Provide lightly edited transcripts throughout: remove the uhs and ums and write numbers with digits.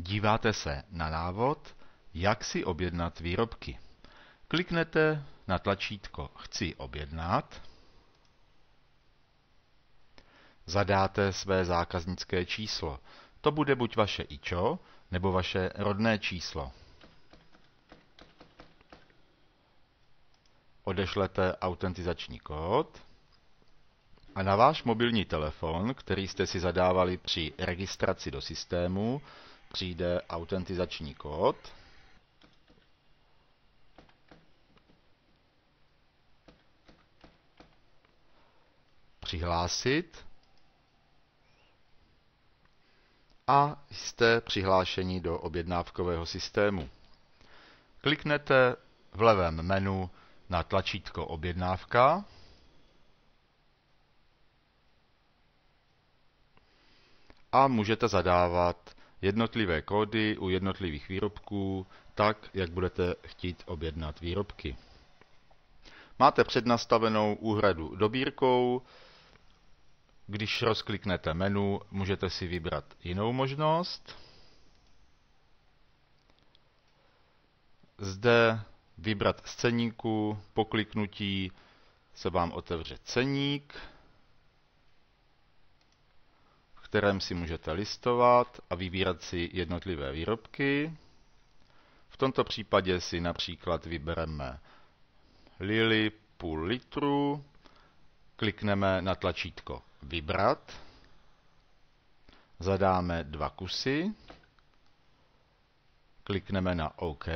Díváte se na návod, jak si objednat výrobky. Kliknete na tlačítko Chci objednat, zadáte své zákaznické číslo. To bude buď vaše IČO, nebo vaše rodné číslo. Odešlete autentizační kód a na váš mobilní telefon, který jste si zadávali při registraci do systému, přijde autentizační kód. Přihlásit a jste přihlášeni do objednávkového systému. Kliknete v levém menu na tlačítko Objednávka a můžete zadávat jednotlivé kódy u jednotlivých výrobků tak, jak budete chtít objednat výrobky. Máte přednastavenou úhradu dobírkou. Když rozkliknete menu, můžete si vybrat jinou možnost. Zde vybrat z ceníku, po kliknutí se vám otevře ceník, v kterém si můžete listovat a vybírat si jednotlivé výrobky. V tomto případě si například vybereme Lily půl litru, klikneme na tlačítko Vybrat, zadáme 2 kusy, klikneme na OK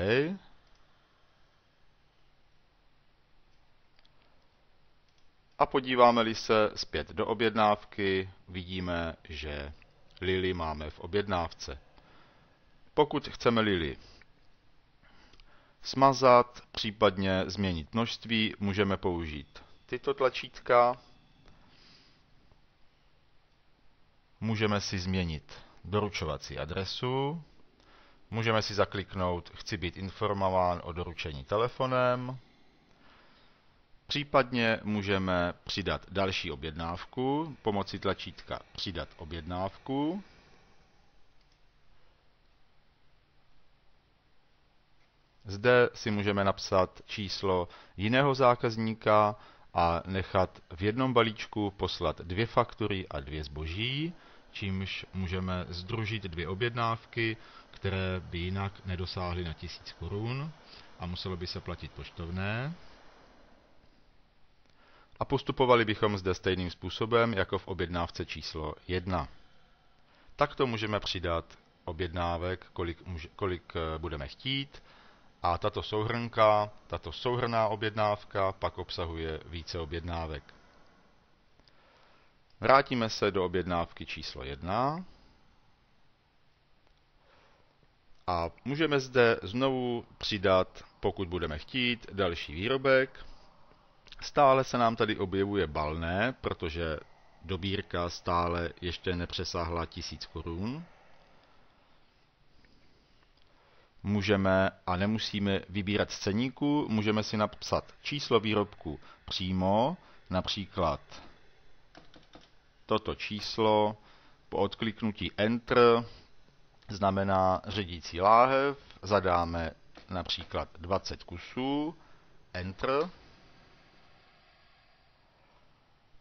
a podíváme-li se zpět do objednávky, vidíme, že Lily máme v objednávce. Pokud chceme Lily smazat, případně změnit množství, můžeme použít tyto tlačítka. Můžeme si změnit doručovací adresu, můžeme si zakliknout Chci být informován o doručení telefonem, případně můžeme přidat další objednávku pomocí tlačítka Přidat objednávku. Zde si můžeme napsat číslo jiného zákazníka a nechat v jednom balíčku poslat 2 faktury a 2 zboží, čímž můžeme sdružit 2 objednávky, které by jinak nedosáhly na 1000 korun a muselo by se platit poštovné. A postupovali bychom zde stejným způsobem jako v objednávce číslo 1. Takto můžeme přidat objednávek, kolik budeme chtít. A tato souhrnka, tato souhrnná objednávka pak obsahuje více objednávek. Vrátíme se do objednávky číslo 1 a můžeme zde znovu přidat, pokud budeme chtít, další výrobek. Stále se nám tady objevuje balné, protože dobírka stále ještě nepřesáhla 1000 korun. Můžeme a nemusíme vybírat z ceníku, můžeme si napsat číslo výrobku přímo, například toto číslo po odkliknutí Enter znamená řadící láhev, zadáme například 20 kusů, Enter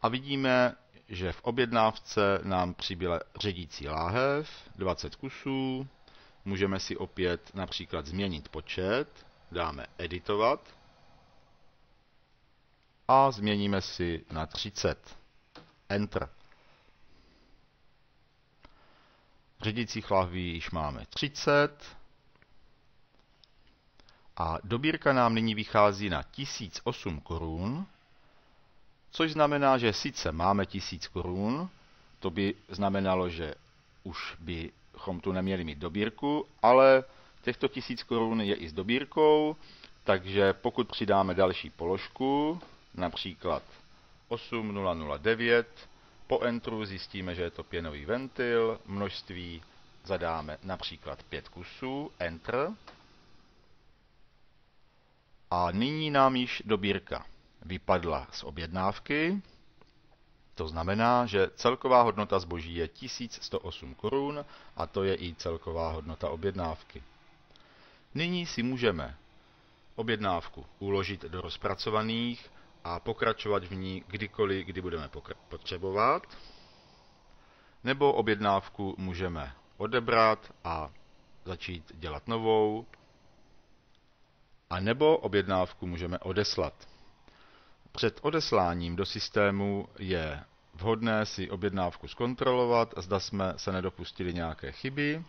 a vidíme, že v objednávce nám přibyla řadící láhev, 20 kusů. Můžeme si opět například změnit počet, dáme editovat a změníme si na 30. Enter. Řadících láhví již máme 30 a dobírka nám nyní vychází na 1008 korun, což znamená, že sice máme 1000 korun, to by znamenalo, že už bychom tu neměli mít dobírku, ale těchto 1000 korun je i s dobírkou, takže pokud přidáme další položku, například 8009, po Enteru zjistíme, že je to pěnový ventil, množství zadáme například 5 kusů, Enter. A nyní nám již dobírka vypadla z objednávky To znamená, že celková hodnota zboží je 1108 korun a to je i celková hodnota objednávky. Nyní si můžeme objednávku uložit do rozpracovaných a pokračovat v ní kdykoliv, kdy budeme potřebovat. Nebo objednávku můžeme odebrat a začít dělat novou. A nebo objednávku můžeme odeslat. Před odesláním do systému je vhodné si objednávku zkontrolovat, zda jsme se nedopustili nějaké chyby.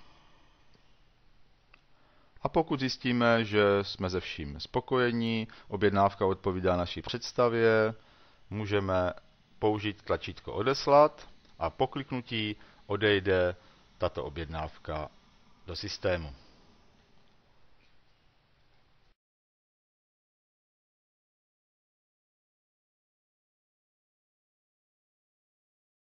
A pokud zjistíme, že jsme se vším spokojení, objednávka odpovídá naší představě, můžeme použít tlačítko odeslat a po kliknutí odejde tato objednávka do systému.